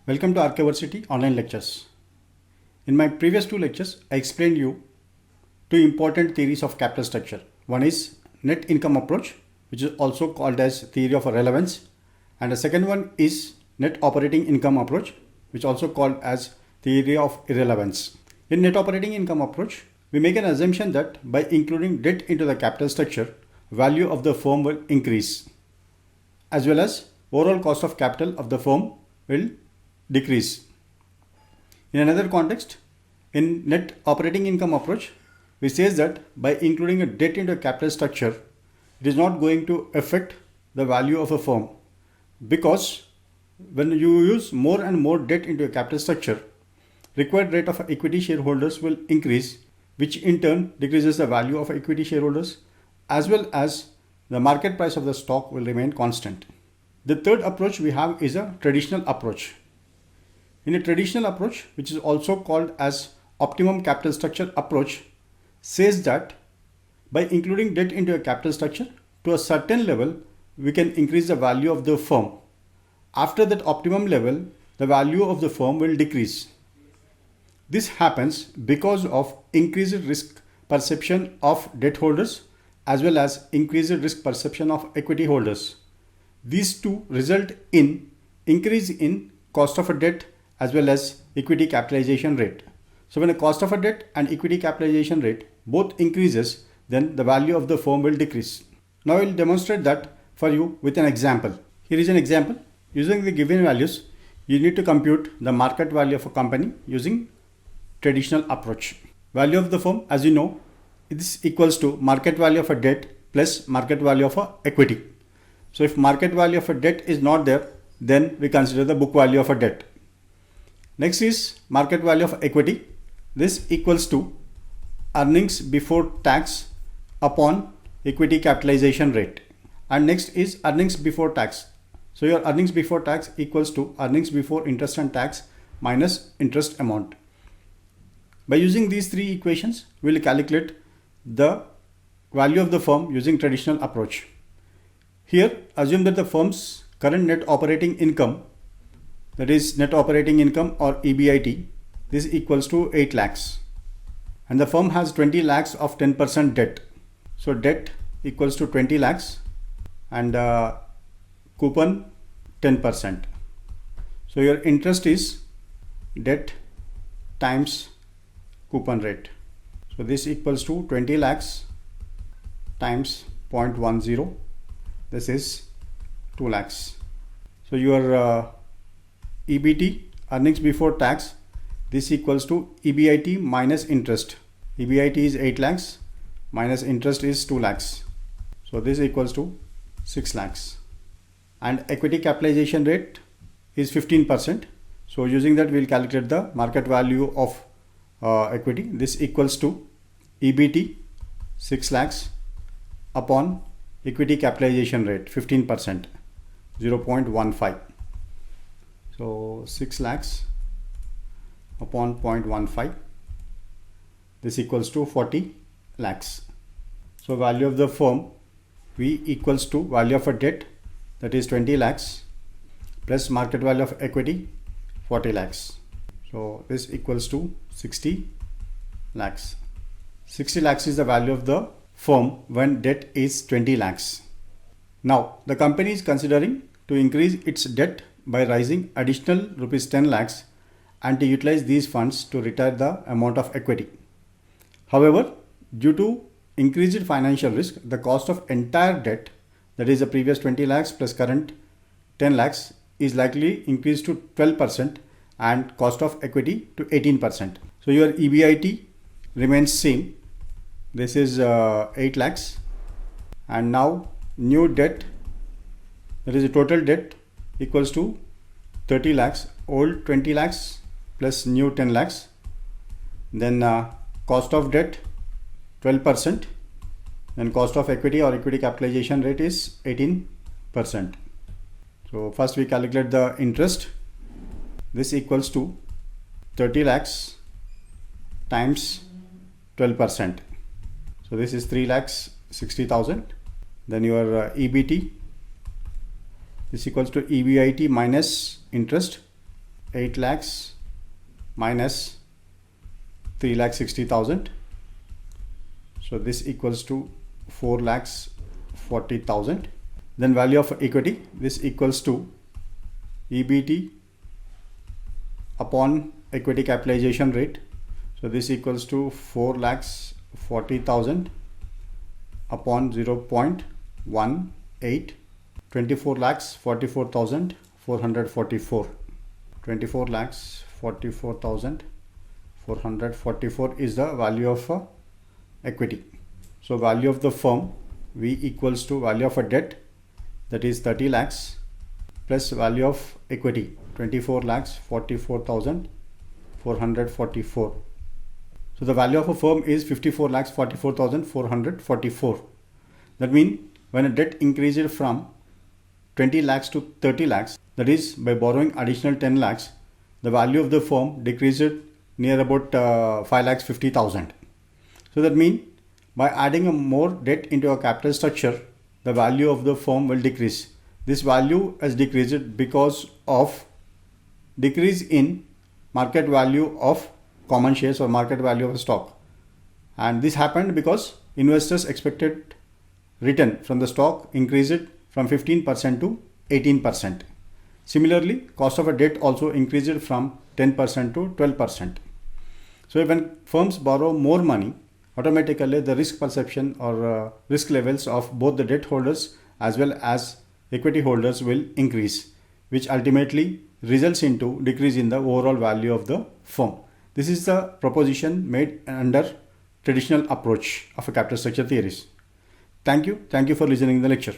Welcome to Archiversity online lectures. In my previous two lectures, I explained you two important theories of capital structure. One is net income approach, which is also called as theory of relevance, and the second one is net operating income approach, which also called as theory of irrelevance. In net operating income approach, we make an assumption that by including debt into the capital structure, value of the firm will increase, as well as overall cost of capital of the firm will decrease. In another context, in net operating income approach, we say that by including a debt into a capital structure, it is not going to affect the value of a firm, because when you use more and more debt into a capital structure, required rate of equity shareholders will increase, which in turn decreases the value of equity shareholders, as well as the market price of the stock will remain constant. The third approach we have is a traditional approach. In a traditional approach, which is also called as optimum capital structure approach, says that by including debt into a capital structure to a certain level, we can increase the value of the firm. After that optimum level, the value of the firm will decrease. This happens because of increased risk perception of debt holders as well as increased risk perception of equity holders. These two result in increase in cost of a debt as well as equity capitalization rate. So when the cost of a debt and equity capitalization rate both increases, then the value of the firm will decrease. Now I will demonstrate that for you with an example. Here is an example. Using the given values, you need to compute the market value of a company using traditional approach. Value of the firm, as you know, this equals to market value of a debt plus market value of a equity. So if market value of a debt is not there, then we consider the book value of a debt. Next is market value of equity. This equals to earnings before tax upon equity capitalization rate. And next is earnings before tax. So your earnings before tax equals to earnings before interest and tax minus interest amount. By using these three equations, we will calculate the value of the firm using traditional approach. Here, assume that the firm's current net operating income, that is net operating income or EBIT, this equals to 8 lakhs. And the firm has 20 lakhs of 10% debt. So debt equals to 20 lakhs and coupon 10%. So your interest is debt times coupon rate. So this equals to 20 lakhs times 0.10. This is 2 lakhs. So your EBT, earnings before tax, this equals to EBIT minus interest. EBIT is 8 lakhs minus interest is 2 lakhs. So this equals to 6 lakhs. And equity capitalization rate is 15%. So using that, we will calculate the market value of equity. This equals to EBT 6 lakhs upon equity capitalization rate 15%, 0.15. So 6 lakhs upon 0.15, this equals to 40 lakhs. So value of the firm V equals to value of a debt, that is 20 lakhs plus market value of equity 40 lakhs. So this equals to 60 lakhs. 60 lakhs is the value of the firm when debt is 20 lakhs. Now the company is considering to increase its debt by raising additional rupees 10 lakhs and to utilize these funds to retire the amount of equity. However, due to increased financial risk, the cost of entire debt, that is the previous 20 lakhs plus current 10 lakhs, is likely increased to 12% and cost of equity to 18%. So your EBIT remains same. This is 8 lakhs, and now new debt, that is the total debt, equals to 30 lakhs, old 20 lakhs plus new 10 lakhs. Then cost of debt 12%, then cost of equity or equity capitalization rate is 18%. So first we calculate the interest. This equals to 30 lakhs times 12%. So this is 3 lakhs 60,000. Then your EBT, this equals to EBIT minus interest, 8 lakhs minus 3,60,000. So this equals to 4,40,000. Then value of equity, this equals to EBT upon equity capitalization rate. So this equals to 4,40,000 upon 0.18, 24,44,444. 24,44,444 is the value of equity. So value of the firm V equals to value of a debt, that is 30 lakhs, plus value of equity 24,44,444. So the value of a firm is 54,44,444. That means when a debt increases from 20 lakhs to 30 lakhs, that is by borrowing additional 10 lakhs, the value of the firm decreased near about 5,50,000. So that means by adding a more debt into a capital structure, the value of the firm will decrease. This value has decreased because of decrease in market value of common shares or market value of stock. And this happened because investors expected return from the stock increased from 15% to 18%. Similarly, cost of a debt also increased from 10% to 12%. So when firms borrow more money, automatically the risk perception or risk levels of both the debt holders as well as equity holders will increase, which ultimately results into decrease in the overall value of the firm. This is the proposition made under traditional approach of a capital structure theories. Thank you for listening to the lecture.